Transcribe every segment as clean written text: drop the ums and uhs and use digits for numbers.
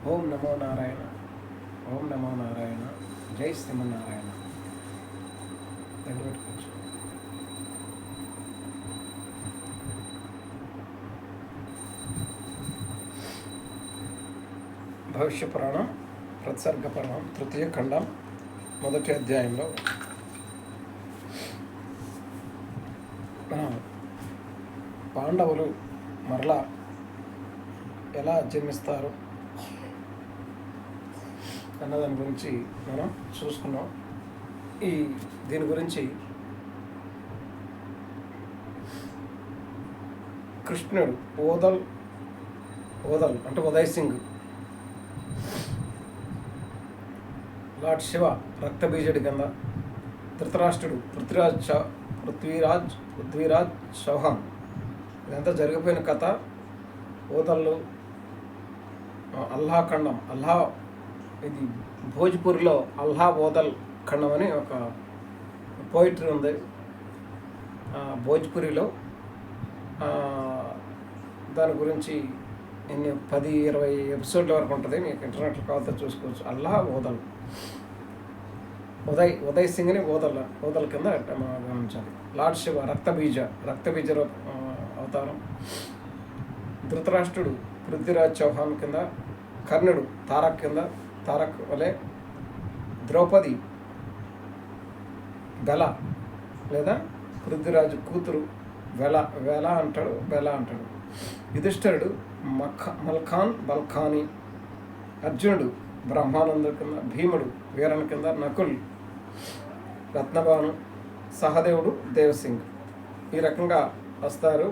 ఓం నమో నారాయణ. ఓం నమో నారాయణ. జై శ్రీమన్నారాయణ. దండ పెట్టుకోవచ్చు. భవిష్య పురాణం ప్రత్సర్గ పర్వం తృతీయ ఖండం మొదటి అధ్యాయంలో పాండవులు మరలా ఎలా జన్మిస్తారు అన్నదాని గురించి మనం చూసుకున్నాం. దీని గురించి కృష్ణుడు ఓదల్ అంటే ఉదయ్ సింగ్, లార్డ్ శివ రక్తబీజుడి కింద, ధృతరాష్ట్రుడు పృథ్వీరాజ్ చౌహాన్, ఇదంతా జరిగిపోయిన కథ. ఓదళ్ళు అల్లా ఖండం, ఇది భోజ్పూర్లో అల్లా ఓదల్ ఖండం అని ఒక పోయిటరీ ఉంది. భోజ్పురిలో దాని గురించి 10-20 ఎపిసోడ్ల వరకు ఉంటుంది. మీకు ఇంటర్నెట్లో కావాలంటే చూసుకోవచ్చు. అల్లా ఓదల్, ఉదయ్ సింగ్ని ఓదల్ కింద గమనించాలి. లార్డ్ శివ రక్తబీజ అవతారం. ధృతరాష్ట్రుడు పృథ్వీరాజ్ చౌహాన్ కింద, కర్ణుడు తారక్ వలె, ద్రౌపది బెల లేదా పృథ్వీరాజు కూతురు బెల అంటాడు. యుధిష్ఠిరుడు బల్ఖాని, అర్జునుడు బ్రహ్మానందు కింద, భీముడు వీరన్ కింద, నకుల్ రత్నభాను, సహదేవుడు దేవసింగ్. ఈ రకంగా వస్తారు.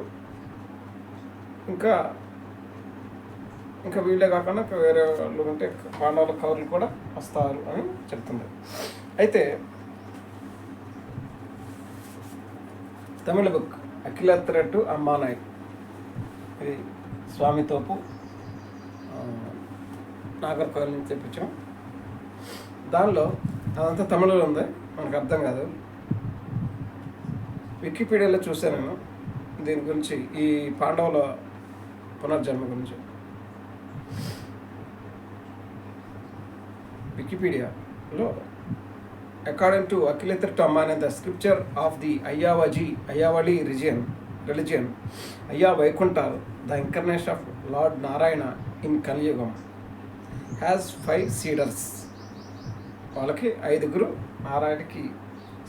ఇంకా వీళ్ళే కాకుండా వేరే వాళ్ళు ఉంటే పాండవుల కౌరులు కూడా వస్తారు అని చెప్తుంది. అయితే తమిళ బుక్ అఖిలత్రెట్టు అమ్మానాయ్, ఇది స్వామితోపు నాగర్కోయిల్ నుంచి తెప్పించాం. దానిలో అదంతా తమిళలో ఉంది, మనకు అర్థం కాదు. వికీపీడియాలో చూసాను నేను దీని గురించి, ఈ పాండవుల పునర్జన్మ గురించి. వికీపీడియాలో according to Akilathirattu Ammanai, the scripture of the Ayyavazhi religion, Ayya Vaikuntha, the incarnation of Lord Narayana in Kaliyugam, has 5 Citars. వాళ్ళకి 5 నారాయణకి,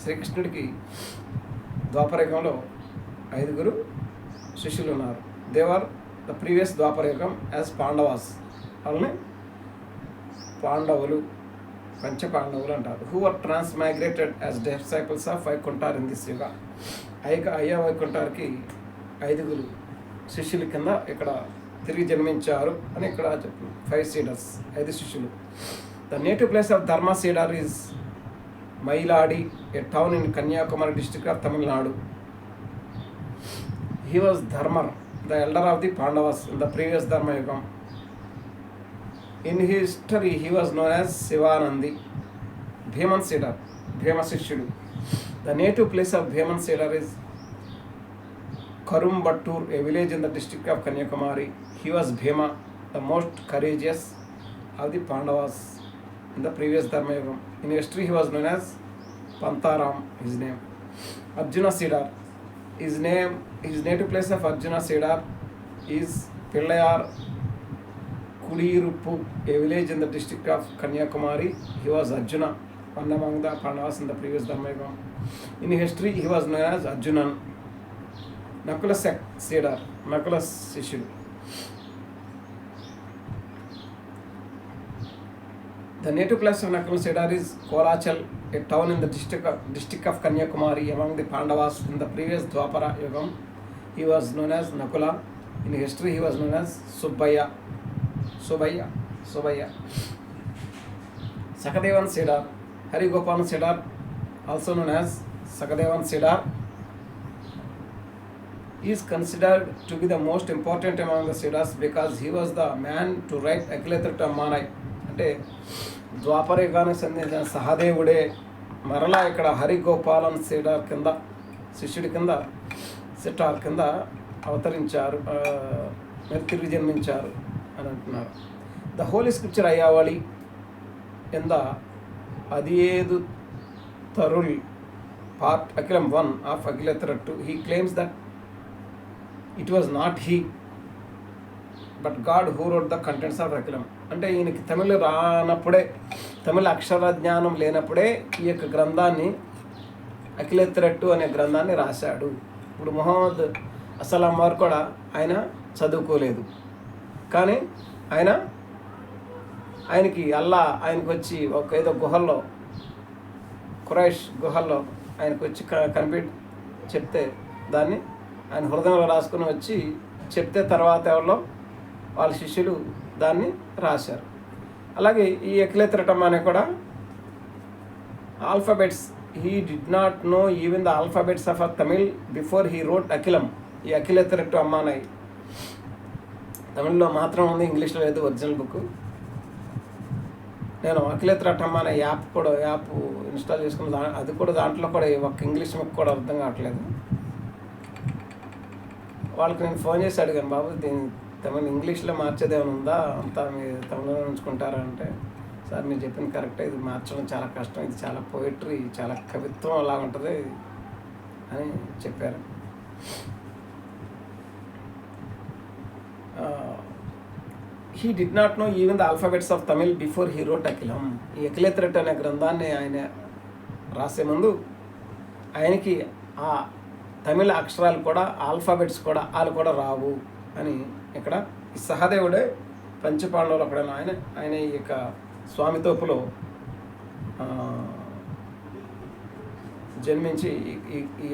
శ్రీకృష్ణుడికి ద్వాపరయుగంలో 5 శిష్యులు ఉన్నారు. They were the previous Dwaparayugam as Pandavas, వాళ్ళని పాండవులు, పంచపాండవులు అంటారు. Who are transmigrated as disciples of Vaikundar in this yuga. Ayya వైకుంఠార్కి 5 శిష్యుల కింద ఇక్కడ తిరిగి జన్మించారు అని ఇక్కడ చెప్తుంది. 5 సీడర్స్, 5 శిష్యులు. The native place of Dharma Citar is Myladi, a town in Kanyakumari district of Tamil Nadu. He was Dharmar, the elder of the Pandavas in the previous Dharmayugam. In history he was known as Sivanandi. Bheeman Citar, Bhima శిష్యుడు. The native place of Bheeman Citar is Karumbattur, a village in the district of Kanyakumari. He was Bhima, the most courageous of the Pandavas in the previous Dharmayugam. In history he was known as Pantharam, his name. Arjuna Citar, his native place of Arjuna Cedar is Pillayar Kudiruppu, a village in the district of Kanyakumari. He was Arjuna, one among the Pandavas in the previous Dharmayugam. In history he was known as Arjunan. Nakula Cedar, Nakula Sishu. The native place of Nakula Cedar is Kolachal, a town in the district of Kanyakumari among the Pandavas in the previous Dwapara Yugam. He was known as Nakula. In history he was known as Subbayya. Sakadevan Cedar, Harigopan Cedar, also known as Sakadevan Cedar, is considered to be the most important among the Cedars because he was the man to write Akhilethirta Ammanai. అంటే ద్వాపర యుగానికి సంబంధించిన సహదేవుడే మరలా ఇక్కడ హరిగోపాలన్ cedar కింద శిష్యుడి కింద సిటార్ కింద అవతరించారు, తిరిగి జన్మించారు అని అంటున్నారు. The holy scripture Ayyavazhi in the అదియేదు తరుల్ పార్ట్ అఖిలం 1 ఆఫ్ అఖిలేతర 2 he claims that it was not he but God who wrote the contents of Akilam. అంటే ఈయనకి తమిళ రానప్పుడే, తమిళ అక్షర జ్ఞానం లేనప్పుడే ఈ యొక్క గ్రంథాన్ని అఖిలేతరట్టు అనే గ్రంథాన్ని రాశాడు. ఇప్పుడు మొహమ్మద్ అస్సలాం వారు కూడా ఆయన చదువుకోలేదు, కానీ ఆయనకి అల్లా ఆయనకు వచ్చి ఒక ఏదో గుహల్లో, ఖురైష్ గుహల్లో ఆయనకు వచ్చి చెప్తే దాన్ని ఆయన హృదయంలో రాసుకుని వచ్చి చెప్తే తర్వాత ఎవరిలో వాళ్ళ శిష్యులు దాన్ని రాశారు. అలాగే ఈ అఖిలేతరటం అనే కూడా alphabets, he did not know even the alphabets of Tamil before he wrote Akilam. ఈ అఖిలేతరట్టు అమ్మానై తమిళ్లో మాత్రం ఉంది, ఇంగ్లీష్లో లేదు ఒరిజినల్ బుక్. నేను అఖిలేతరట్టమ్మ అనే యాప్ ఇన్స్టాల్ చేసుకున్న అది కూడా దాంట్లో కూడా ఒక ఇంగ్లీష్ బుక్ కూడా అర్థం కావట్లేదు. వాళ్ళకి నేను ఫోన్ చేసి అడిగాను, బాబు దీన్ని తమిళ ఇంగ్లీష్లో మార్చేది ఏమైనా ఉందా, అంతా మీరు తమిళలో ఉంచుకుంటారా అంటే, సార్ మీరు చెప్పింది కరెక్టే, ఇది మార్చడం చాలా కష్టం, ఇది చాలా పోయిటరీ, చాలా కవిత్వం అలా ఉంటుంది అని చెప్పారు. He did not know even the alphabets of Tamil before he wrote Akilam. ఈ అఖిలేతరట్టు అనే గ్రంథాన్ని ఆయన రాసే ముందు ఆయనకి ఆ తమిళ అక్షరాలు కూడా, ఆల్ఫాబెట్స్ కూడా వాళ్ళు కూడా రావు అని ఇక్కడ సహదేవుడే పంచపాండవులు అక్కడైనా ఆయన ఈ యొక్క స్వామితోపులో జన్మించి ఈ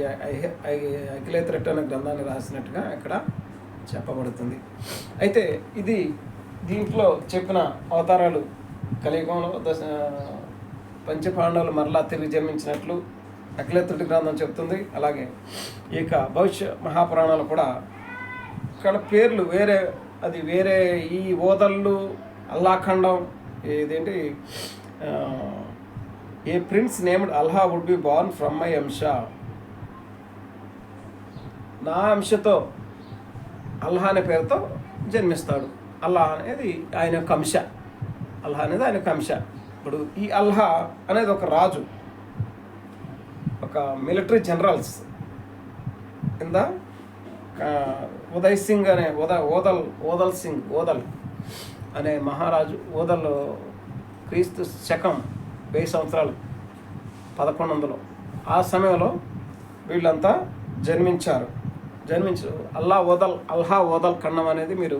అఖిలేతరట్టు అనే గ్రంథాన్ని రాసినట్టుగా ఇక్కడ చెప్పబడుతుంది. అయితే ఇది దీంట్లో చెప్పిన అవతారాలు కలియుగంలో పంచపాండవులు మరలా తిరిగి జన్మించినట్లు అఖిలేతరట్టు గ్రంథం చెప్తుంది. అలాగే ఈ యొక్క భవిష్య మహాపురాణాలు కూడా ఇక్కడ పేర్లు వేరే, అది వేరే. ఈ ఓదళ్ళు అల్లాఖండం ఇదేంటి, a prince named Alha would be born from my అంశ, నా అంశతో అల్లా అనే పేరుతో జన్మిస్తాడు. అల్లా అనేది ఆయన యొక్క అంశ, అల్లా అనేది ఆయన యొక్క అంశ. ఇప్పుడు ఈ అల్లా అనేది ఒక రాజు, ఒక మిలిటరీ జనరల్స్ కింద ఉదయ్ సింగ్ అనే ఓదల్ అనే మహారాజు, ఓదల్ క్రీస్తు శకం 1000 సంవత్సరాలు 1100 ఆ సమయంలో వీళ్ళంతా జన్మించారు. అల్హా ఓదల్ ఖండం అనేది మీరు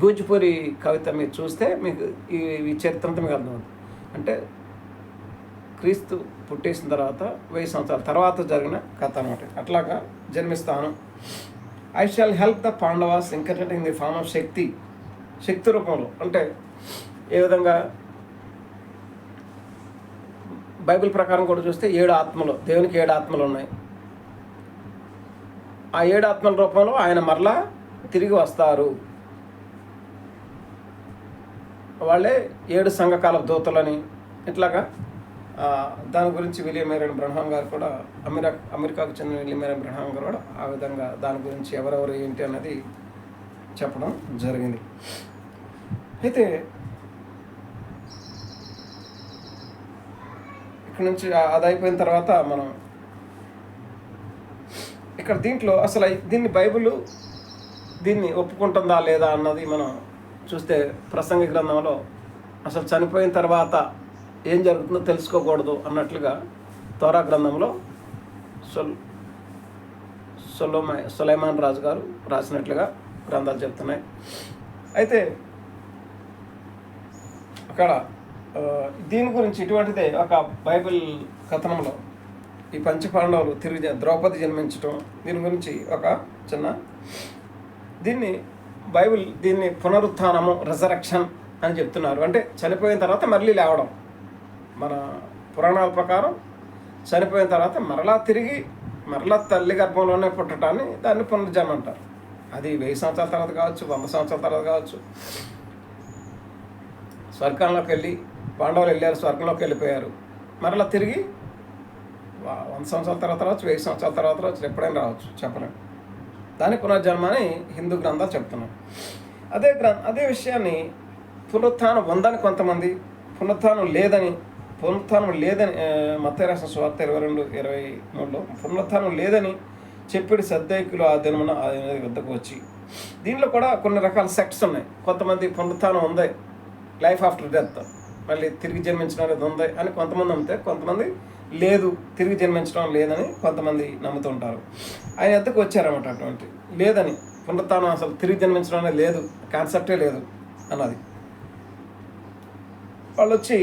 భోజ్పురి కవిత మీరు చూస్తే మీకు ఈ చరిత్ర అంతా మీకు అర్థమవుతుంది. అంటే క్రీస్తు పుట్టేసిన తర్వాత 1000 సంవత్సరాల తర్వాత జరిగిన కథ అనమాట. అట్లాగా జన్మిస్తాను. I shall help the Pandavas incarnating the form of Shakti రూపంలో. అంటే ఏ విధంగా బైబిల్ ప్రకారం కూడా చూస్తే 7 ఆత్మలు, దేవునికి 7 ఆత్మలు ఉన్నాయి. ఆ 7 ఆత్మల రూపంలో ఆయన మరలా తిరిగి వస్తారు. వాళ్ళే 7 సంఘకాల దూతలని. ఇట్లాగా దాని గురించి విలియం ఎరిన్ బ్రహ్మాం గారు కూడా, అమెరికాకు చెందిన విలియం ఎరిన్ బ్రహ్మాం గారు కూడా ఆ విధంగా దాని గురించి ఎవరెవరు ఏంటి అన్నది చెప్పడం జరిగింది. అయితే ఇక్కడ నుంచి అది అయిపోయిన తర్వాత మనం ఇక్కడ దీంట్లో అసలు దీన్ని బైబిల్ దీన్ని ఒప్పుకుంటుందా లేదా అన్నది మనం చూస్తే, ప్రసంగి గ్రంథంలో అసలు చనిపోయిన తర్వాత ఏం జరుగుతుందో తెలుసుకోకూడదు అన్నట్లుగా తోరా గ్రంథంలో సులైమాన్ రాజు గారు రాసినట్లుగా గ్రంథాలు చెప్తున్నాయి. అయితే అక్కడ దీని గురించి ఇటువంటిదే ఒక బైబిల్ కథనంలో ఈ పంచపాండవులు తిరిగి ద్రౌపది జన్మించటం, దీని గురించి ఒక చిన్న దీన్ని పునరుత్థానము, రిజరక్షన్ అని చెప్తున్నారు. అంటే చనిపోయిన తర్వాత మళ్ళీ లేవడం. మన పురాణాల ప్రకారం చనిపోయిన తర్వాత మరలా తల్లి గర్భంలోనే పుట్టడాన్ని దాన్ని పునర్జన్మ అంటారు. అది 1000 సంవత్సరాల తర్వాత కావచ్చు, 100 సంవత్సరాల తర్వాత కావచ్చు. స్వర్గంలోకి వెళ్ళి పాండవులు వెళ్ళారు, స్వర్గంలోకి వెళ్ళిపోయారు, మరలా తిరిగి 100 సంవత్సరాల తర్వాత రావచ్చు, 1000 సంవత్సరాల తర్వాత రావచ్చు, ఎప్పుడైనా రావచ్చు, చెప్పలేము. దాని పునర్జన్మ అని హిందూ గ్రంథాలు చెప్తున్నాయి. అదే విషయాన్ని పునరుత్థానం ఉందని కొంతమంది, పునరుత్థానం లేదని మత్తయి రాసిన సువార్త 22:23లో పునరుత్థానం లేదని చెప్పిడు సద్దైకులు ఆ దినమున ఆయన వద్దకు వచ్చి. దీనిలో కూడా కొన్ని రకాల సెక్ట్స్ ఉన్నాయి. కొంతమంది పునరుత్థానం ఉంది, లైఫ్ ఆఫ్టర్ డెత్, మళ్ళీ తిరిగి జన్మించడం అనేది ఉంది అని కొంతమంది నమ్మితే, కొంతమంది లేదు, తిరిగి జన్మించడం లేదని కొంతమంది నమ్ముతుంటారు. ఆయన వద్దకు వచ్చారన్నమాట. అటువంటి లేదని, పునరుత్థానం అసలు తిరిగి జన్మించడం అనేది లేదు, కాన్సెప్టే లేదు అన్నది. వాళ్ళు వచ్చి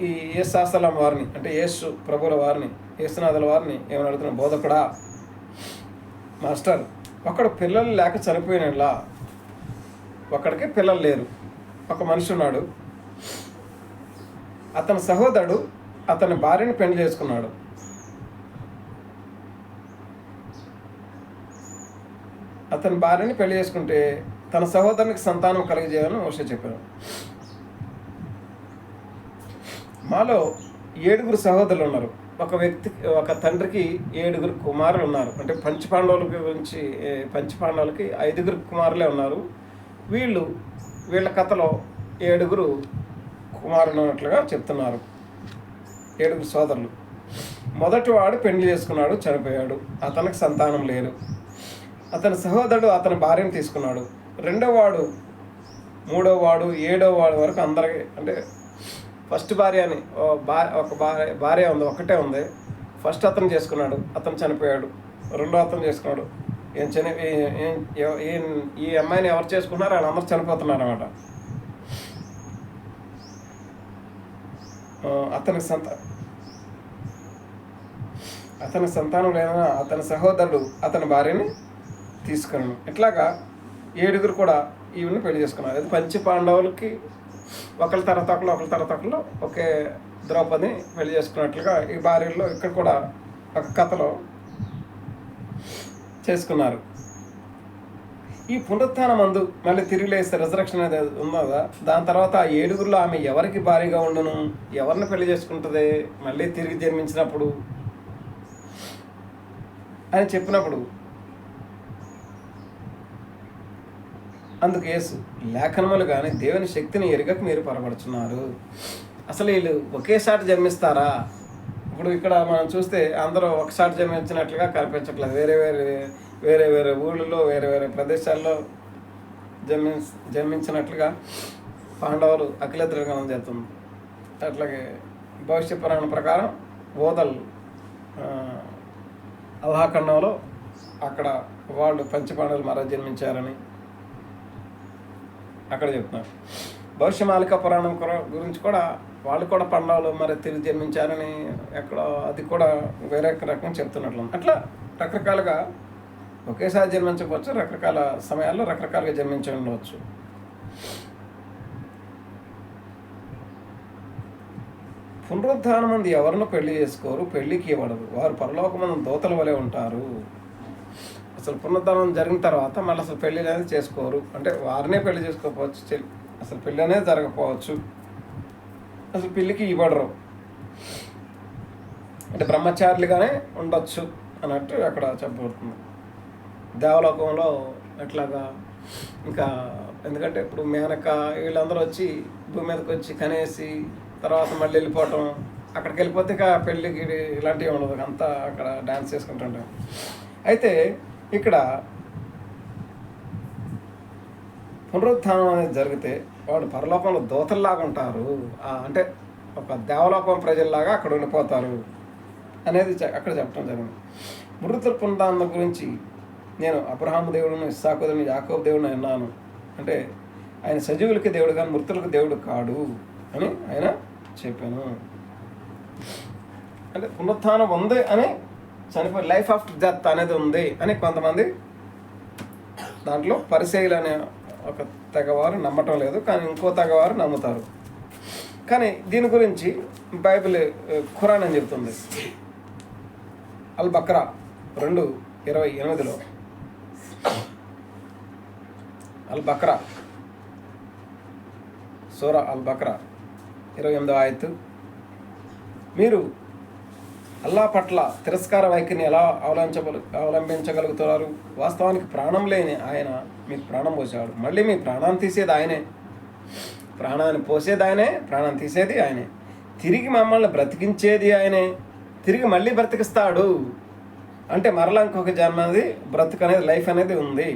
ఈ యేసు వారిని, అంటే యేసు ప్రభుల వారిని, యేసునాథుల వారిని ఏమైనా అడుగుతున్నారు, బోధకుడా, మాస్టర్, ఒకడు పిల్లలు లేక చనిపోయినలా, ఒకడికి పిల్లలు లేరు, ఒక మనిషి ఉన్నాడు, అతని సహోదరుడు అతని భార్యని పెళ్లి చేసుకున్నాడు. అతని భార్యని పెళ్లి చేసుకుంటే తన సహోదరునికి సంతానం కలిగజేయాలని మోషే చెప్పారు. మాలో 7 సహోదరులు ఉన్నారు. ఒక తండ్రికి 7 కుమారులు ఉన్నారు. అంటే పంచపాండవులకి 5 కుమారులే ఉన్నారు. వీళ్ళ కథలో 7 కుమారులు ఉన్నట్లుగా చెప్తున్నారు. 7 సోదరులు. మొదటివాడు పెళ్లి చేసుకున్నాడు, చనిపోయాడు, అతనికి సంతానం లేరు. అతని సహోదరుడు అతని భార్యను తీసుకున్నాడు. 2వ వాడు, 3వ వాడు, 7వ వాడు వరకు అందరికీ, అంటే ఫస్ట్ భార్య అని ఒక భార్య ఉంది, ఒకటే ఉంది. ఫస్ట్ అతను చేసుకున్నాడు, అతను చనిపోయాడు. రెండో అతను చేసుకున్నాడు. ఈ అమ్మాయిని ఎవరు చేసుకున్నారో వాళ్ళందరూ చనిపోతున్నారు అన్నమాట. అతని సంతానం లేదన్నా అతని సహోదరుడు అతని భార్యని తీసుకున్నాను. ఇట్లాగా 7 కూడా ఈవిని పెళ్లి చేసుకున్నారు. అది పంచ పాండవులకి ఒకరి తర్వాత ఒకళ్ళు ఒకే ద్రౌపదిని పెళ్లి చేసుకున్నట్లుగా ఈ భార్యల్లో ఇక్కడ కూడా ఒక కథలో చేసుకున్నారు. ఈ పునరుత్థానం మందు మళ్ళీ తిరిగి లేస్తే రిజరక్షన్ అనేది ఉన్నదా, దాని తర్వాత ఆ 7 ఆమె ఎవరికి భారీగా ఉండును, ఎవరిని పెళ్లి చేసుకుంటుంది మళ్ళీ తిరిగి జన్మించినప్పుడు అని చెప్పినప్పుడు, అందుకు యేసు లేఖనములు కానీ దేవుని శక్తిని ఎరగక మీరు పొరపడుతున్నారు. అసలు వీళ్ళు ఒకేసారి జన్మిస్తారా? ఇప్పుడు ఇక్కడ మనం చూస్తే అందరూ ఒకసారి జన్మించినట్లుగా కనిపించట్లేదు. వేరే వేరే ఊళ్ళలో వేరే ప్రదేశాల్లో జన్మించినట్లుగా పాండవులు అఖిలత్రిగమనం చేస్తుంది. అట్లాగే భవిష్య పురాణం ప్రకారం ఓదల్ అల్హాఖండంలో అక్కడ వాళ్ళు పంచపాండవులు మరో జన్మించారని అక్కడ చెప్తున్నారు. భవిష్య మాలిక పురాణం గురించి కూడా వాళ్ళు కూడా పాండవులు మరి తిరిగి జన్మించారని ఎక్కడ, అది కూడా వేరే రకంగా చెప్తున్నట్లు. అట్లా రకరకాలుగా ఒకేసారి జన్మించవచ్చు, రకరకాల సమయాల్లో రకరకాలుగా జన్మించి ఉండవచ్చు. పునరుద్ధానం మంది ఎవరినో పెళ్లి చేసుకోరు, పెళ్లికి ఇవ్వడదు, వారు పరలోకమందు దూతల వలె ఉంటారు. అసలు పునరుద్ధానం జరిగిన తర్వాత మళ్ళీ అసలు పెళ్లి అనేది చేసుకోరు, అంటే వారినే పెళ్లి చేసుకోకపోవచ్చు, అసలు పెళ్ళి అనేది జరగకపోవచ్చు, అసలు పెళ్ళికి ఇవ్వడరు, అంటే బ్రహ్మచారులుగానే ఉండొచ్చు అన్నట్టు అక్కడ చెప్పబడుతుంది. దేవలోకంలో ఎట్లాగా ఇంకా, ఎందుకంటే ఇప్పుడు మేనక వీళ్ళందరూ వచ్చి భూమి మీదకి వచ్చి కనేసి తర్వాత మళ్ళీ వెళ్ళిపోవటం, అక్కడికి వెళ్ళిపోతే ఇక పెళ్ళికి ఇలాంటివి ఉండదు, అంతా అక్కడ డ్యాన్స్ చేసుకుంటుంటాం. అయితే ఇక్కడ పునరుత్థానం అనేది జరిగితే వాడు పరలోకంలో దూతల్లాగా ఉంటారు, అంటే ఒక దేవలోకం ప్రజల్లాగా అక్కడ ఉండిపోతారు అనేది అక్కడ చెప్పడం జరిగింది. మృతుల పునరుత్థానం గురించి నేను అబ్రహాము దేవుడును, ఇస్సాకు దేవుని, యాకోబు దేవుడిని అన్నాను, అంటే ఆయన సజీవులకి దేవుడు కానీ మృతులకు దేవుడు కాడు అని ఆయన చెప్పాను. అంటే పునరుత్థానం ఉంది అని, చనిపోయి లైఫ్ ఆఫ్టర్ డెత్ అనేది ఉంది అని కొంతమంది, దాంట్లో పరిసయ్యులు అనే ఒక తెగవారు నమ్మటం లేదు, కానీ ఇంకో తెగవారు నమ్ముతారు. కానీ దీని గురించి బైబిల్ ఖురాన్ అని చెప్తుంది. అల్ బక్రా 2:28లో అల్ బక్రా సూరా అల్ బక్రా 28వ ఆయత్తు, మీరు అల్లా పట్ల తిరస్కార వైఖరిని ఎలా అవలంబించగలుగుతున్నారు? వాస్తవానికి ప్రాణం లేని ఆయన మీకు ప్రాణం పోసాడు, మళ్ళీ మీ ప్రాణాన్ని తీసేది ఆయనే. ప్రాణాన్ని పోసేది ఆయనే, ప్రాణం తీసేది ఆయనే, తిరిగి మమ్మల్ని బ్రతికించేది ఆయనే, తిరిగి మళ్ళీ బ్రతికిస్తాడు. అంటే మరలా ఇంకొక జన్మ అనేది, బ్రతుకు అనేది, లైఫ్ అనేది ఉంది.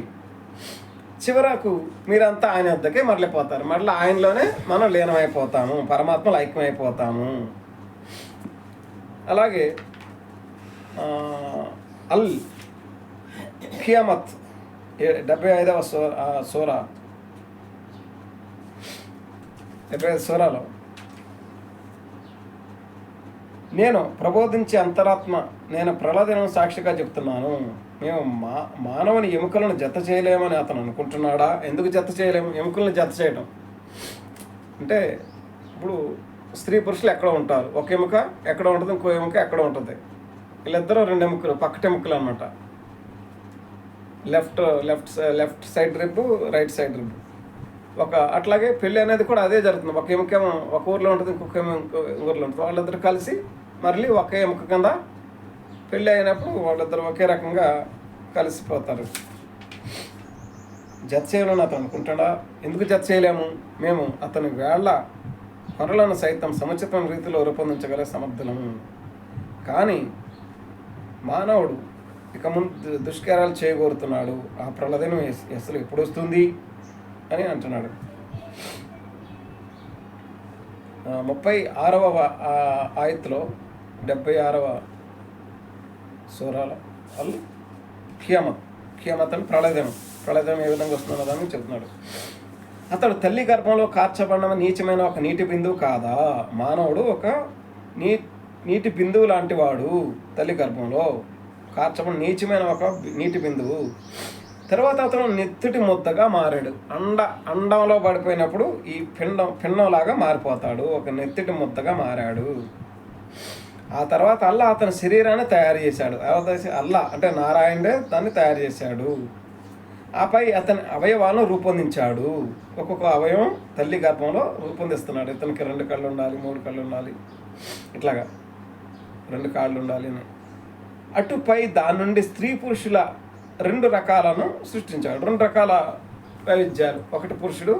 చివరకు మీరంతా ఆయన వద్దకే మరలిపోతారు. మరలా ఆయనలోనే మనం లీనమైపోతాము, పరమాత్మలో ఐక్యమైపోతాము. అలాగే అల్ ఖియామత్ 75వ సూరా 75 సూరాలో నేను ప్రబోధించే అంతరాత్మ, నేను ప్రళయదినం సాక్షిగా చెప్తున్నాను, మేము మానవుని ఎముకలను జత చేయలేమని అతను అనుకుంటున్నాడా? ఎందుకు జత చేయలేము? ఎముకలను జత చేయడం అంటే ఇప్పుడు స్త్రీ పురుషులు ఎక్కడ ఉంటారు, ఒక ఎముక ఎక్కడ ఉంటుంది, ఇంకో ఎముక ఎక్కడ ఉంటుంది. వీళ్ళిద్దరూ 2 ఎముకలు, పక్కటి ఎముకలు అనమాట. Left side rib, right side rib. అట్లాగే పెళ్ళి అనేది కూడా అదే జరుగుతుంది. ఒక ఎముకేమో ఒక ఊర్లో ఉంటుంది, ఇంకొక ఊర్లో ఉంటుంది. వాళ్ళిద్దరు కలిసి మళ్ళీ ఒకే ఎముక కింద పెళ్ళి అయినప్పుడు వాళ్ళిద్దరు ఒకే రకంగా కలిసిపోతారు. జత చేయలేని అతను అనుకుంటాడా? ఎందుకు జత చేయలేము? మేము అతని వేళ్ల పనులను సైతం సముచితమైన రీతిలో రూపొందించగల సమర్థులము. కానీ మానవుడు ఇక ముందు దుష్కార్యాలు చేయగోరుతున్నాడు. ఆ ప్రళయదినం అసలు ఎప్పుడు వస్తుంది అని అంటున్నాడు. 36వ ఆయత్తులో 76వ సూరాలో అల్ ఖియామత్ అని ప్రళయదినం ఏ విధంగా వస్తుందో దాన్ని చెబుతున్నాడు. అతడు తల్లి గర్భంలో కార్చబడిన నీచమైన ఒక నీటి బిందువు కాదా? మానవుడు ఒక నీటి బిందువు లాంటి వాడు. తల్లి గర్భంలో కార్చబడిన నీచమైన ఒక నీటి బిందువు. తర్వాత అతను నెత్తుటి ముద్దగా మారాడు. అండంలో పడిపోయినప్పుడు ఈ పిండంలాగా మారిపోతాడు. ఒక నెత్తుటి ముద్దగా మారాడు. ఆ తర్వాత అల్లా అతని శరీరాన్ని తయారు చేశాడు. అల్లా అంటే నారాయణుడే దాన్ని తయారు చేశాడు. ఆపై అతని అవయవాలను రూపొందించాడు. ఒక్కొక్క అవయవం తల్లి గర్భంలో రూపొందిస్తున్నాడు. ఇతనికి 2 కళ్ళు ఉండాలి, 3 కళ్ళు ఉండాలి, ఇట్లాగా 2 కాళ్ళు ఉండాలి అని. అటుపై దాని నుండి స్త్రీ పురుషుల 2 రకాలను సృష్టించాడు. 2 రకాల వైవిధ్యాలు, ఒకటి పురుషుడు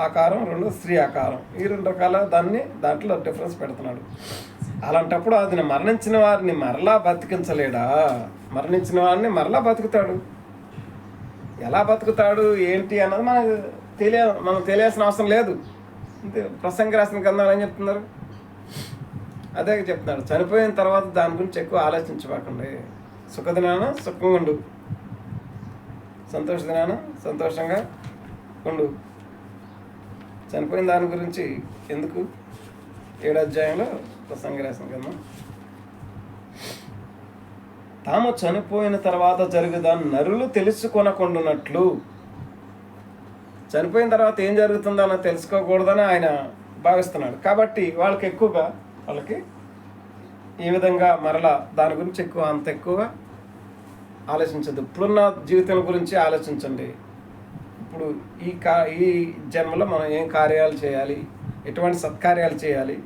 ఆకారం, 2 స్త్రీ ఆకారం. ఈ 2 రకాల దాంట్లో డిఫరెన్స్ పెడుతున్నాడు. అలాంటప్పుడు అది మరణించిన వారిని మరలా బతికించలేడా? మరణించిన వారిని మరలా బతుకుతాడు. ఎలా బతుకుతాడు ఏంటి అన్నది మనం తెలియాల్సిన అవసరం లేదు. ప్రసంగి రాసిన గ్రంథాలు ఏం చెప్తున్నారు? అదే చెప్తున్నాడు. చనిపోయిన తర్వాత దాని గురించి ఎక్కువ ఆలోచించబాకండి. సుఖదినాన సుఖంగా ఉండు, సంతోష దినాన సంతోషంగా ఉండు. చనిపోయిన దాని గురించి ఎందుకు? 7వ అధ్యాయంలో ప్రసంగి రాసిన గ్రంథం. తాము చనిపోయిన తర్వాత జరుగుదాన్ని నరులు తెలుసుకొనకుండానట్లు, చనిపోయిన తర్వాత ఏం జరుగుతుందో అని తెలుసుకోకూడదని ఆయన భావిస్తున్నాడు. కాబట్టి వాళ్ళకి ఈ విధంగా మరలా దాని గురించి అంత ఎక్కువగా ఆలోచించద్దు. ఇప్పుడున్న జీవితం గురించి ఆలోచించండి. ఇప్పుడు ఈ జన్మలో మనం ఏం కార్యాలు చేయాలి, ఎటువంటి సత్కార్యాలు చేయాలి,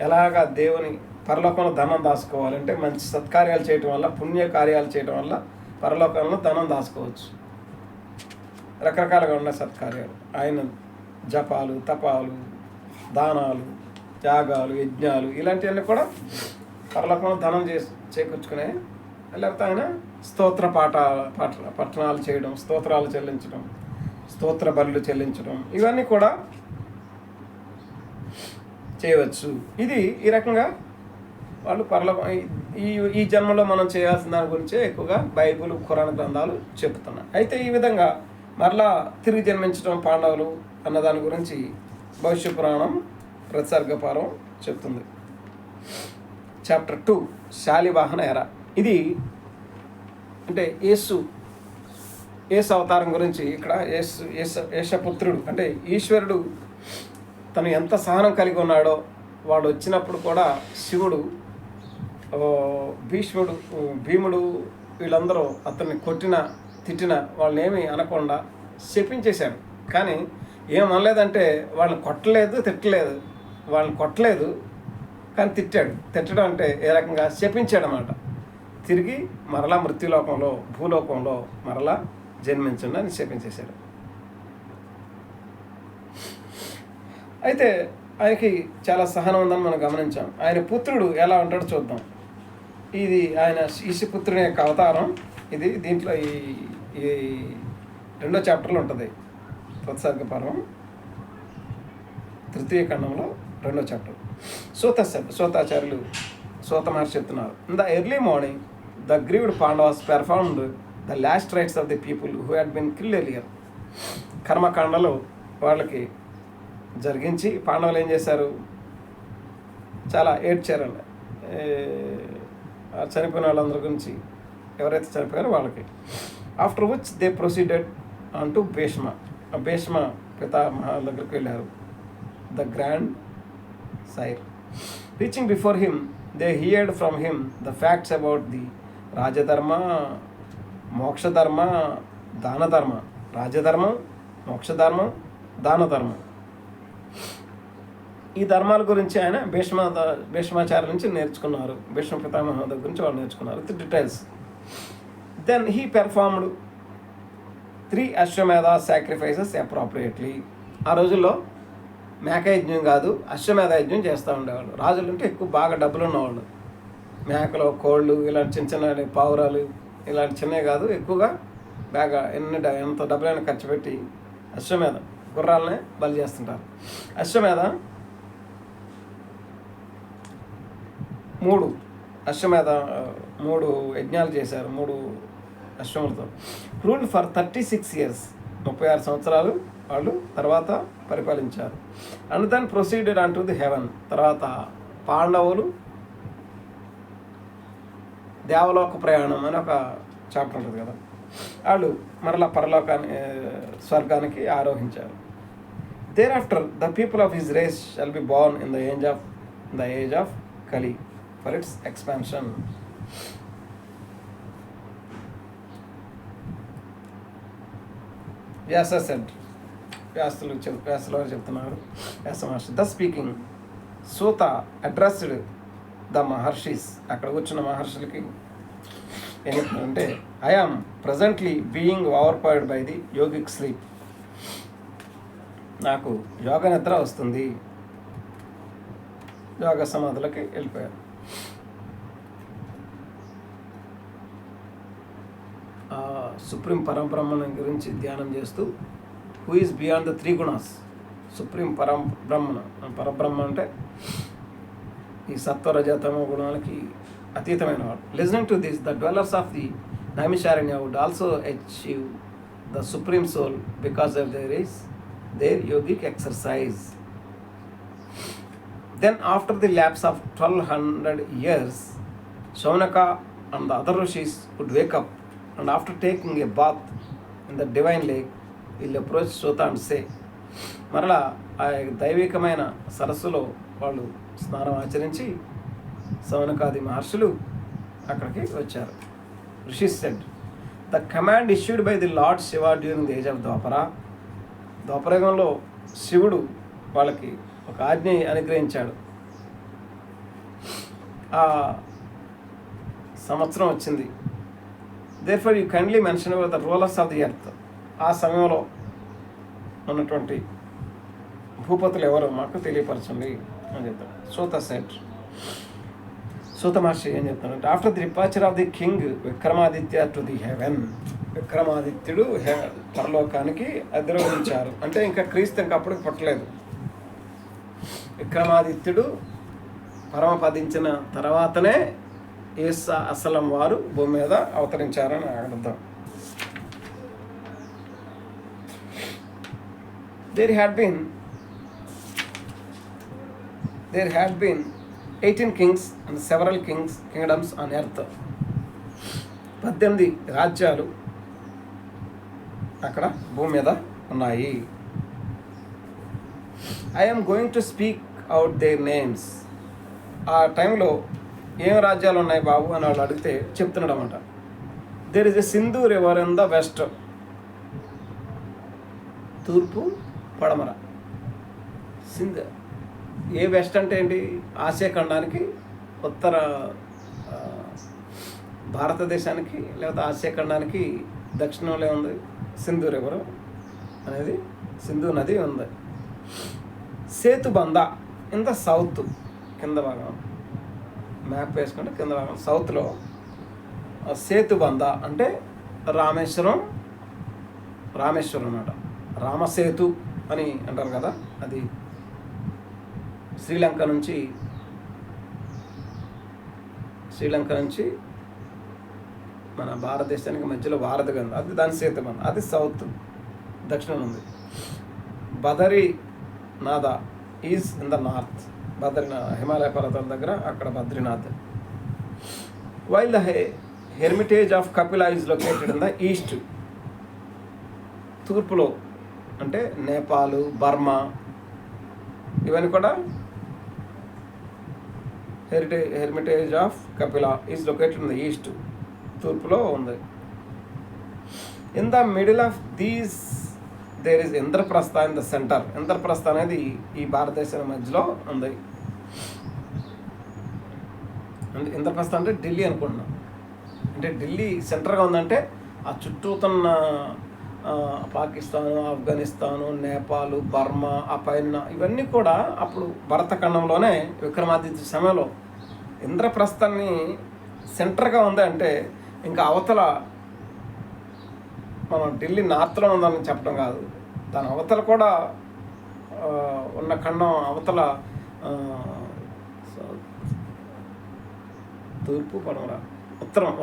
ఎలాగా దేవుని పరలోకంలో ధనం దాచుకోవాలంటే మంచి సత్కార్యాలు చేయటం వల్ల, పుణ్య కార్యాలు చేయటం వల్ల పరలోకంలో ధనం దాచుకోవచ్చు. రకరకాలుగా ఉన్న సత్కార్యాలు, ఆయన జపాలు, తపాలు, దానాలు, త్యాగాలు, యజ్ఞాలు, ఇలాంటివన్నీ కూడా పరలోకంలో ధనం చేకూర్చుకునే. లేకపోతే ఆయన స్తోత్ర పఠనాలు చేయడం, స్తోత్రాలు చెల్లించడం, స్తోత్ర బలులు చెల్లించడం, ఇవన్నీ కూడా చేయవచ్చు. ఈ రకంగా వాళ్ళు ఈ జన్మలో మనం చేయాల్సిన దాని గురించే ఎక్కువగా బైబిల్, ఖురాన్ గ్రంథాలు చెప్తున్నాయి. అయితే ఈ విధంగా మరలా తిరిగి జన్మించడం పాండవులు అన్న దాని గురించి భవిష్య పురాణం ప్రసర్గపారం చెప్తుంది. చాప్టర్ 2 శాలివాహన ఎర. ఇది అంటే యేసు అవతారం గురించి. ఇక్కడ యేషపుత్రుడు అంటే ఈశ్వరుడు తను ఎంత సహనం కలిగి ఉన్నాడో, వాడు వచ్చినప్పుడు కూడా శివుడు, భీముడు వీళ్ళందరూ అతన్ని తిట్టిన వాళ్ళని ఏమీ అనకుండా శపించేశాడు. కానీ ఏమనలేదంటే వాళ్ళని తిట్టలేదు. వాళ్ళని కొట్టలేదు, కానీ తిట్టాడు. తిట్టడం అంటే ఏ రకంగా శపించాడు అన్నమాట. తిరిగి మరలా భూలోకంలో మరలా జన్మించండి అని శపించేశాడు. అయితే ఆయనకి చాలా సహనం ఉందని మనం గమనించాం. ఆయన పుత్రుడు ఎలా ఉంటాడో చూద్దాం. ఇది ఆయన ఈశపుత్రుని యొక్క అవతారం. ఇది దీంట్లో ఈ 2వ చాప్టర్లో ఉంటుంది. ప్రత్సర్గ పర్వం 3వ ఖండంలో 2వ చాప్టర్. సూతాచార్యులు సూత మహర్షి చెప్తున్నారు. In the early morning the grieved Pandavas performed the last rites of the people who had been killed earlier. కర్మకాండలో వాళ్ళకి జరిగించి పాండవులు ఏం చేశారు, చాలా ఏడ్చారండి. చనిపోయిన వాళ్ళందరి గురించి, ఎవరైతే చనిపోయారో వాళ్ళకి. After which they proceeded on to Bhishma. Bhishma Pitamaha దగ్గరికి వెళ్ళారు, the grand sire. Reaching before him they heard from him the facts about the Rajadharma, Mokshadharma, Danadharma. రాజధర్మం, మోక్షధర్మం, దానధర్మం, ఈ ధర్మాల గురించి ఆయన భీష్మాచార్య నుంచి నేర్చుకున్నారు. భీష్మ పితామహ దగ్గర గురించి వాళ్ళు నేర్చుకున్నారు with details. Then he performed 3 Ashwamedha sacrifices appropriately. ఆ రోజుల్లో మేక యజ్ఞం కాదు, అశ్వమేధ యజ్ఞం చేస్తూ ఉండేవాళ్ళు. రాజులు అంటే ఎక్కువ బాగా డబ్బులు ఉన్నవాళ్ళు. మేకలు, కోళ్ళు, ఇలాంటి చిన్న చిన్న పావురాలు, ఇలాంటి చిన్నవి కాదు, ఎక్కువగా బాగా ఎంత డబ్బులైనా ఖర్చు పెట్టి అశ్వమేధ గుర్రాలనే బలి చేస్తుంటారు. అశ్వమేధ 3 యజ్ఞాలు చేశారు, 3 అశ్వములతో. రూల్డ్ ఫర్ 36 years, 36 సంవత్సరాలు వాళ్ళు తర్వాత పరిపాలించారు. And then proceeded on to the heaven. తర్వాత పాండవులు దేవలోక ప్రయాణం అని ఒక చాప్టర్ ఉంటుంది కదా, వాళ్ళు మరలా స్వర్గానికి ఆరోహించారు. Thereafter the people of his race shall be born in the age of Kali for its expansion. Vyasa said, వ్యాసులు వారు చెప్తున్నారు, Vyasa Maharshi. The speaking Suta addressed the Maharshis. అక్కడ కూర్చున్న మహర్షులకి ఏం చెప్తున్నారంటే, I am presently being overpowered by the yogic sleep. నాకు యోగ నిద్ర వస్తుంది. యోగ సమాధులకి వెళ్ళిపోయారు. సుప్రీం పరబ్రహ్మను గురించి ధ్యానం చేస్తూ, who is beyond the 3 gunas. Supreme Parabrahma అంటే ఈ సత్వరజతమ గుణాలకి అతీతమైన వాడు. Listening to this the dwellers of the Naimisharanya would also achieve the supreme soul because of their yogic exercise. Then after the lapse of 1200 years, Shaunaka and the other rishis would wake up, and after taking a bath in the divine lake, will approach Sota and say, మరలా ఆ దైవికమైన సరస్సులో వాళ్ళు స్నానం ఆచరించి శౌనకాది మహర్షులు అక్కడికి వచ్చారు. Rishis said, the command issued by the lord Shiva during the age of ద్వాపరయుగంలో శివుడు వాళ్ళకి ఒక ఆజ్ఞ అనుగ్రహించాడు. ఆ సంవత్సరం వచ్చింది. Therefore you kindly mention the rulers of the earth. ఆ సమయంలో ఉన్నటువంటి భూపతులు ఎవరో మాకు తెలియపరచండి అని చెప్తాడు. సూత మహర్షి ఏం చెప్తాడంటే, after the departure of the king Vikramaditya to the heaven. విక్రమాదిత్యుడు పరలోకానికి అధిరోహించారు. అంటే ఇంకా క్రీస్తు ఇంకా అప్పటికి పుట్టలేదు. విక్రమాదిత్యుడు పరమపదించిన తర్వాతనే ఈసా అసలం వారు భూమి మీద అవతరించారని అర్థం. There had been 18 kings and several kingdoms on earth. 18 రాజ్యాలు అక్కడ భూమి మీద ఉన్నాయి. I am going to speak out their names. ఆ టైంలో ఏం రాజ్యాలు ఉన్నాయి బాబు అని వాళ్ళు అడిగితే చెప్తున్నాడు అన్నమాట. There is a Sindhu river in the west. తూర్పు పడమర. సింధు ఏ వెస్ట్ అంటే ఏంటి? ఆసియా ఖండానికి, ఉత్తర భారతదేశానికి లేకపోతే ఆసియా ఖండానికి దక్షిణంలో ఉంది సింధు రివర్ అనేది, సింధు నది ఉంది. సేతుబంద ఇన్ ద సౌత్, కింద భాగం మ్యాప్ వేసుకుంటే కింద భాగం సౌత్లో సేతుబంద అంటే రామేశ్వరం అన్నమాట. రామసేతు అని అంటారు కదా, అది శ్రీలంక నుంచి మన భారతదేశానికి మధ్యలో వారధి గంగ, అది దాని సేతుబంద, అది సౌత్ దక్షిణం ఉంది. Badrinath is in the north, Himalaya పర్వతాల దగ్గర అక్కడ Badrinath. While the hermitage of Kapila is located in the east, తూర్పులో అంటే నేపాల్, బర్మా ఇవన్నీ కూడా hermitage of Kapila is located in the east, తూర్పులో ఉంది. In the middle of these there is Indraprastha in the centre. Indraprastha అనేది ఈ భారతదేశం మధ్యలో ఉంది. ఇంద్రప్రస్థ అంటే ఢిల్లీ అనుకుంటున్నాం, అంటే ఢిల్లీ సెంటర్గా ఉందంటే ఆ చుట్టూతున్న పాకిస్తాను, ఆఫ్ఘనిస్తాను, నేపాల్, బర్మా, ఆ పైన ఇవన్నీ కూడా అప్పుడు భరతఖండంలోనే విక్రమాదిత్య సమయంలో ఇంద్రప్రస్థాన్ని సెంటర్గా ఉంది. అంటే ఇంకా అవతల మనం ఢిల్లీ నార్త్లో ఉందని చెప్పడం కాదు, దాని అవతల కూడా ఉన్న ఖండం అవతల తూర్పు, పడమర,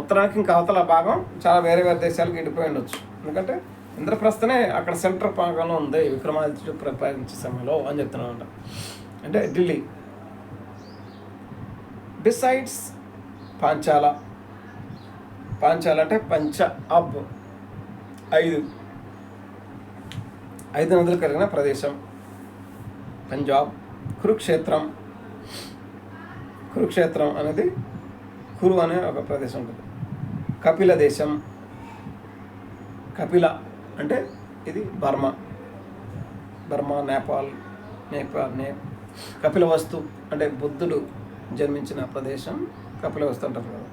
ఉత్తరానికి ఇంకా అవతల భాగం చాలా వేరే దేశాలకు ఇడిపోయి ఉండొచ్చు. ఎందుకంటే ఇంద్రప్రస్థనే అక్కడ సెంటర్ భాగంలో ఉంది విక్రమాదిత్యుడు పరిపాలించే సమయంలో అని చెప్తున్నాను. అంటే ఢిల్లీ. బిసైడ్స్ పాంచాల అంటే పంచ అబ్, ఐదు నదులు కలిగిన ప్రదేశం. పంజాబ్. కురుక్షేత్రం అనేది కురు అనే ఒక ప్రదేశం ఉంటుంది. కపిల దేశం, కపిల అంటే ఇది బర్మా, నేపాల్. కపిలవస్తు అంటే బుద్ధుడు జన్మించిన ప్రదేశం కపిలవస్తు అంటారు కదా.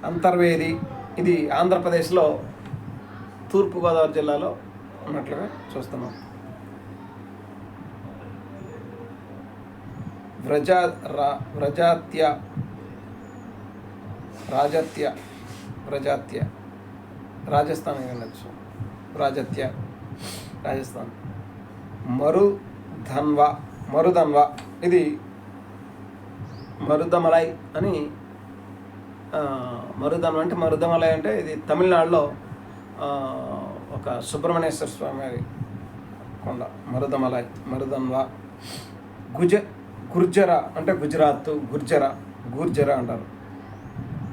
అంతర్వేది ఇది ఆంధ్రప్రదేశ్లో తూర్పుగోదావరి జిల్లాలో ఉన్నట్లుగా చూస్తున్నాం. రాజత్య రాజస్థాన్ వెళ్ళచ్చు. రాజస్థాన్. మరుధన్వ ఇది మరుదమలై అని. మరుదమలై అంటే ఇది తమిళనాడులో ఒక సుబ్రహ్మణ్యేశ్వర స్వామి కొండ. మరుదన్వ. గుర్జర అంటే గుజరాత్, గూర్జర అంటారు.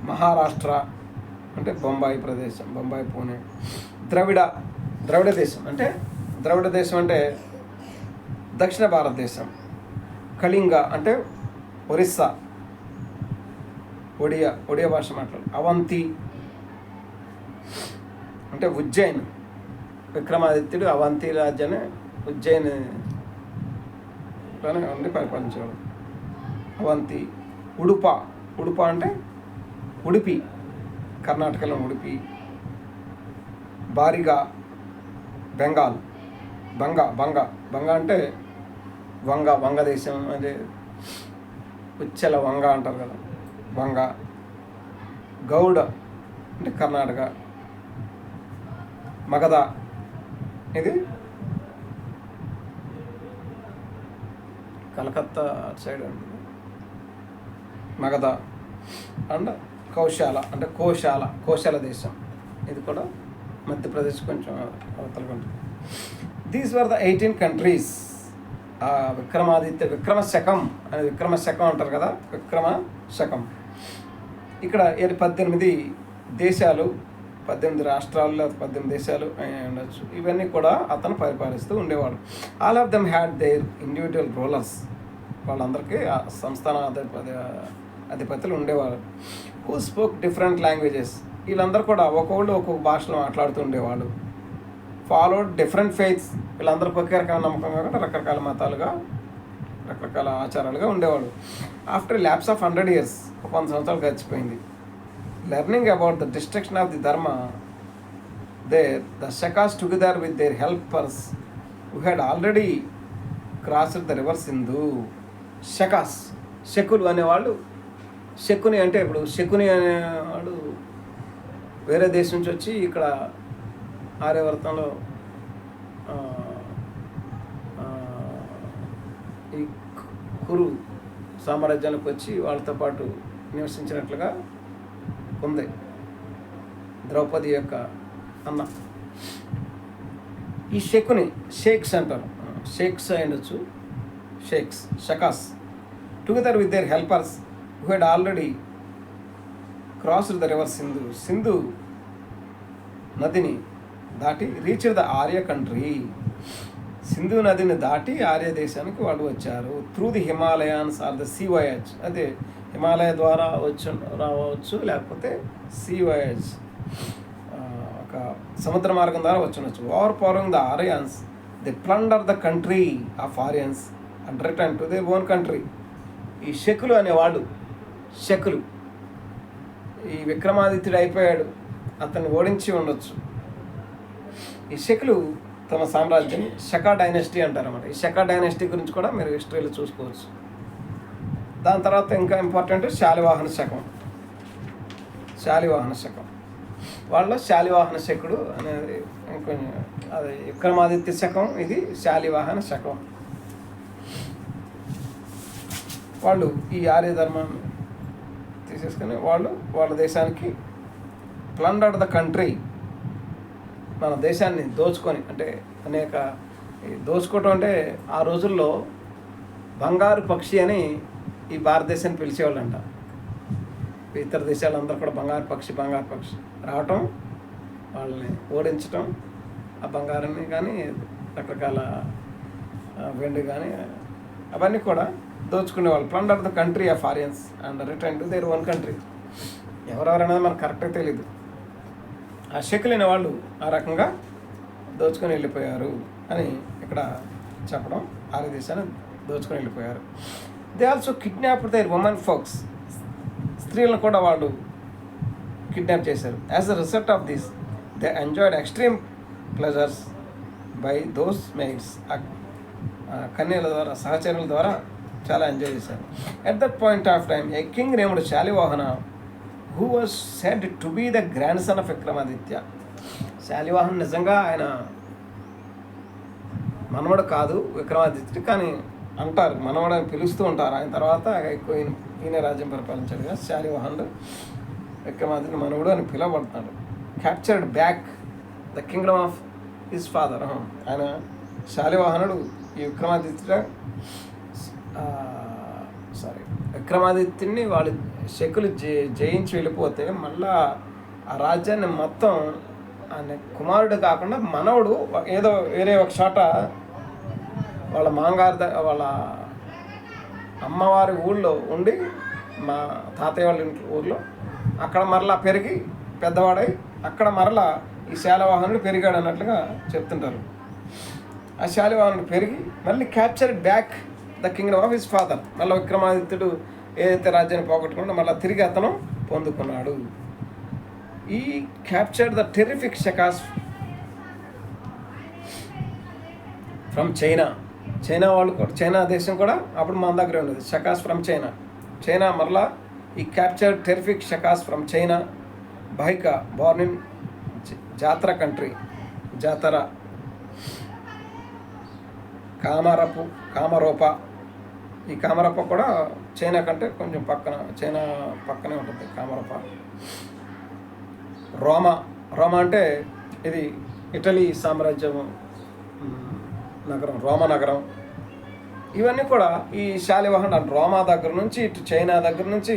మహారాష్ట్ర అంటే బొంబాయి ప్రదేశం, పూణే. ద్రవిడ దేశం అంటే దక్షిణ భారతదేశం. కళింగ అంటే ఒరిస్సా, ఒడియా భాష మాట్లాడు. అవంతి అంటే ఉజ్జయిన్. విక్రమాదిత్యుడు అవంతి రాజ్యాన్ని ఉజ్జయిన్లోనే ఉండి పరిపాలించేవాడు. అవంతి. ఉడుప అంటే ఉడిపి, కర్ణాటకలో ఉడిపి. బారిగా బెంగాల్. బంగ అంటే వంగ దేశం, అంటే ఉచ్చల వంగ అంటారు కదా, వంగ. గౌడ అంటే కర్ణాటక. మగధ ఇది కలకత్తా అటు సైడ్ ఉంటుంది. మగధ. అండ్ కౌశాల అంటే కోశాల దేశం, ఇది కూడా మధ్యప్రదేశ్ కొంచెం అవతలగా ఉంటుంది. These were the 18 countries. విక్రమశకం అంటారు కదా, విక్రమశకం. ఇక్కడ 18 దేశాలు, 18 రాష్ట్రాల్లో 18 దేశాలు ఉండొచ్చు. ఇవన్నీ కూడా అతను పరిపాలిస్తూ ఉండేవాడు. All of them had there individual rulers. వాళ్ళందరికీ సంస్థాన అధిపతులు ఉండేవారు. Who spoke different languages. వీళ్ళందరూ కూడా ఒక్కొక్క భాషలో మాట్లాడుతూ ఉండేవాళ్ళు. Followed different faiths. వీళ్ళందరూ ఒకే రకమైన నమ్మకం కాకుండా రకరకాల మతాలుగా, రకరకాల ఆచారాలుగా ఉండేవాడు. ఆఫ్టర్ ల్యాప్స్ ఆఫ్ 100 years, 100 సంవత్సరాలు గడిచిపోయింది. Learning about the destruction of the dharma, the Shakas together with their helpers who had already crossed the river Sindhu. Shakas, శకులు అనేవాళ్ళు, శకుని అంటే ఇప్పుడు శకుని అనేవాడు వేరే దేశం నుంచి వచ్చి ఇక్కడ ఆర్యవర్తంలో ఈ కురు సామ్రాజ్యానికి వచ్చి వాళ్ళతో పాటు నివసించినట్లుగా ఉంది ద్రౌపది యొక్క అన్న. ఈ శకుని షేక్స్ అంటారు, షేక్స్ అయ్యొచ్చు, sheikhs, Shakas, together with their helpers who had already crossed the river Sindhu. Sindhu నదిని దాటి reached the Arya country. Sindhu నదిని దాటి ఆర్య దేశానికి వాళ్ళు వచ్చారు. Through the Himalayans or the sea voyage. అదే హిమాలయ ద్వారా రావచ్చు, లేకపోతే సీ వయాజ్ ఒక సముద్ర మార్గం ద్వారా వచ్చునొచ్చు. Overpowering the Aryans the plunder the country of Aryans and return to the own country. ఈ శకులు అనేవాళ్ళు, శకులు, ఈ విక్రమాదిత్యుడు అయిపోయాడు, అతన్ని ఓడించి ఉండొచ్చు. ఈ శకులు తమ సామ్రాజ్యం శకా డైనస్టీ అంటారన్నమాట. ఈ శకా డైనస్టీ గురించి కూడా మీరు హిస్టరీలో చూసుకోవచ్చు. దాని తర్వాత ఇంకా ఇంపార్టెంట్ శాలివాహన శకం. శాలివాహన శకం వాళ్ళ శాలివాహన శకుడు అనేది ఇంకొంచెం, అది విక్రమాదిత్య శకం, ఇది శాలివాహన శకం. వాళ్ళు ఈ ఆర్య ధర్మాన్ని తీసేసుకొని వాళ్ళ దేశానికి ప్లండర్డ్ ద కంట్రీ, మన దేశాన్ని దోచుకొని, అంటే అనేక దోచుకోవటం అంటే ఆ రోజుల్లో బంగారు పక్షి అని ఈ భారతదేశాన్ని పిలిచేవాళ్ళంట. ఇతర దేశాలందరూ కూడా బంగారు పక్షి రావటం, వాళ్ళని ఓడించటం, ఆ బంగారాన్ని కానీ రకరకాల వెండి కానీ అవన్నీ కూడా దోచుకునేవాళ్ళు. Plunder the country of Aryans and return to their own country. ఎవరెవరనేది మనకు కరెక్ట్గా తెలీదు. ఆ శకులైన వాళ్ళు ఆ రకంగా దోచుకొని వెళ్ళిపోయారు అని ఇక్కడ చెప్పడం, ఆర్య దేశాన్ని దోచుకొని వెళ్ళిపోయారు. They also kidnap their women folks. స్త్రీలను కూడా వాళ్ళు కిడ్నాప్ చేశారు. As a result of this they enjoyed extreme pleasures by those maids. కన్యల ద్వారా, సహచరుల ద్వారా చాలా ఎంజాయ్ చేశారు. At that point of time a king named Shalivahana who was said to be the grandson of Vikramaditya. Shalivahan నిజంగా ఆయన మనవడు కాదు విక్రమాదిత్యుడు, కానీ అంటారు మనవడు అని పిలుస్తూ ఉంటారు. ఆయన తర్వాత ఎక్కువ ఈయన రాజ్యం పరిపాలించాడు కదా. శాలివాహనుడు విక్రమాదిత్యుడు మనవడు అని పిలువబడుతున్నాడు. Captured back the kingdom of his father. ఆయన శాలివాహనుడు ఈ విక్రమాదిత్యుడిని వాళ్ళు శకులు జయించి వెళ్ళిపోతే మళ్ళా ఆ రాజ్యాన్ని మొత్తం ఆయన కుమారుడు కాకుండా మనవడు ఏదో వేరే ఒక చోట వాళ్ళ వాళ్ళ అమ్మవారి ఊళ్ళో ఉండి, మా తాతయ్య వాళ్ళ ఇంట్లో ఊళ్ళో, అక్కడ మరలా పెరిగి పెద్దవాడై అక్కడ మరలా ఈ శాలివాహనుడు పెరిగాడు అన్నట్లుగా చెప్తుంటారు. ఆ శాలివాహనుడు పెరిగి మళ్ళీ captured back the kingdom of his father. మళ్ళీ విక్రమాదిత్యుడు ఏదైతే రాజ్యాన్ని పోగొట్టుకున్నాడో మళ్ళీ తిరిగి అతను పొందుకున్నాడు. ఈ captured the terrific Shakas from China. వాళ్ళు కూడా, చైనా దేశం కూడా అప్పుడు మన దగ్గర ఉండేది. షకాస్ ఫ్రమ్ చైనా మరలా ఈ captured terrific Shakas from China. బైకా born in Jatara country, Jatara, Kamarupa. ఈ కామరూప కూడా చైనా కంటే కొంచెం చైనా పక్కనే ఉంటుంది కామరూప. రోమా అంటే ఇది ఇటలీ సామ్రాజ్యం నగరం, రోమా నగరం. ఇవన్నీ కూడా ఈ శాలివాహన రోమా దగ్గర నుంచి ఇటు చైనా దగ్గర నుంచి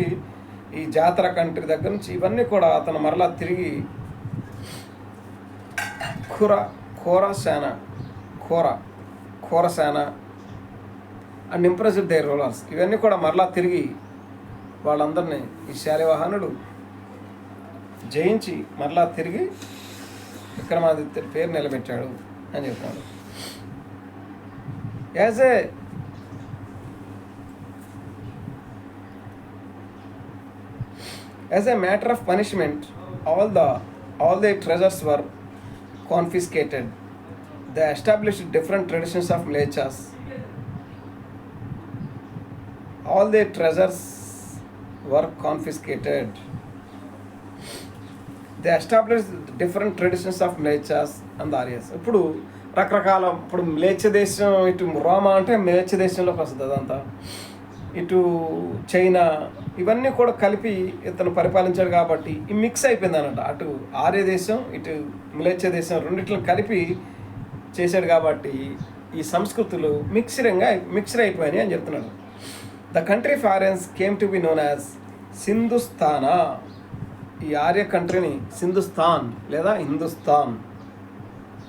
ఈ జాతర కంట్రీ దగ్గర నుంచి ఇవన్నీ కూడా అతను మరలా తిరిగి ఖోరసేన అండ్ ఇంప్రెస్డ్ దేర్ రూలర్స్. ఇవన్నీ కూడా మరలా తిరిగి వాళ్ళందరినీ ఈ శాలివాహనుడు జయించి మరలా తిరిగి విక్రమాదిత్యుడి పేరు నిలబెట్టాడు అని చెప్తున్నాడు. As a matter of punishment, all their treasures were confiscated. They established different traditions of mlechas all they treasures were confiscated. They establish different traditions of mlechhas and Aryas. ఇప్పుడు రకరకాల, ఇప్పుడు మ్లేచ్ఛ దేశం, ఇటు రోమా అంటే మ్లేచ్ఛ దేశంలోకి వస్తుంది అదంతా, ఇటు చైనా, ఇవన్నీ కూడా కలిపి ఇతను పరిపాలించాడు కాబట్టి ఈ మిక్స్ అయిపోయింది అన్నట్టు. అటు ఆర్య దేశం, ఇటు మ్లేచ్ఛ దేశం రెండిట్లో కలిపి చేశాడు కాబట్టి ఈ సంస్కృతులు మిక్స్డ్ అయిపోయినాయి అని చెప్తున్నాడు. ద కంట్రీ ఫారెన్స్ came to be known as Sindhusthana. ఈ ఆర్య కంట్రీని సింధుస్థాన్ లేదా హిందుస్థాన్,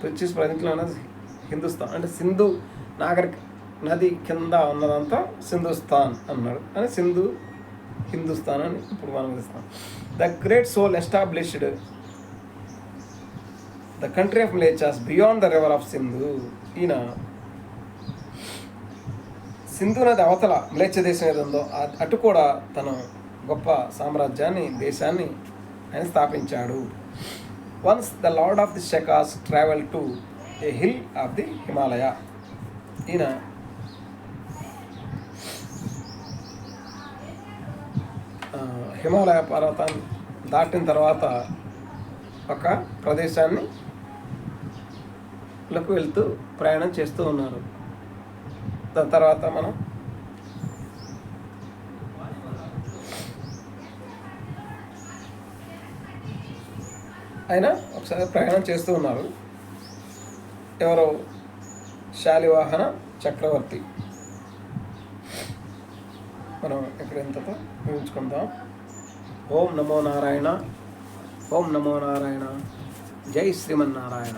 బ్రిటిష్ ప్రజెంట్లో ఉన్నది హిందుస్థాన్ అంటే సింధు నాగరిక నది కింద ఉన్నదంతా సింధుస్థాన్ అన్నాడు అని హిందుస్థాన్ అని ఇప్పుడు మనం ఇస్తాం. The great soul established the country of mlechhas beyond the river of Sindhu. ఈయన సింధు నది అవతల మ్లేచ్ఛ దేశం ఏదో ఉందో అటు కూడా తన గొప్ప సామ్రాజ్యాన్ని, దేశాన్ని ఆయన స్థాపించాడు. Once the lord of the Shakas travel to a hill of the Himalaya. ఈయన హిమాలయ పర్వతాన్ని దాటిన తర్వాత ఒక ప్రదేశాన్ని వెళ్తూ ప్రయాణం చేస్తూ ఉన్నారు. దాని తర్వాత మనం ఆయన ఒకసారి ప్రయాణం చేస్తూ ఉన్నారు. ఎవరో శాలివాహన చక్రవర్తి. మనం ఇక్కడ ఎంతతో ఊహించుకుందాం. ఓం నమో నారాయణ, ఓం నమో నారాయణ, జై శ్రీమన్నారాయణ.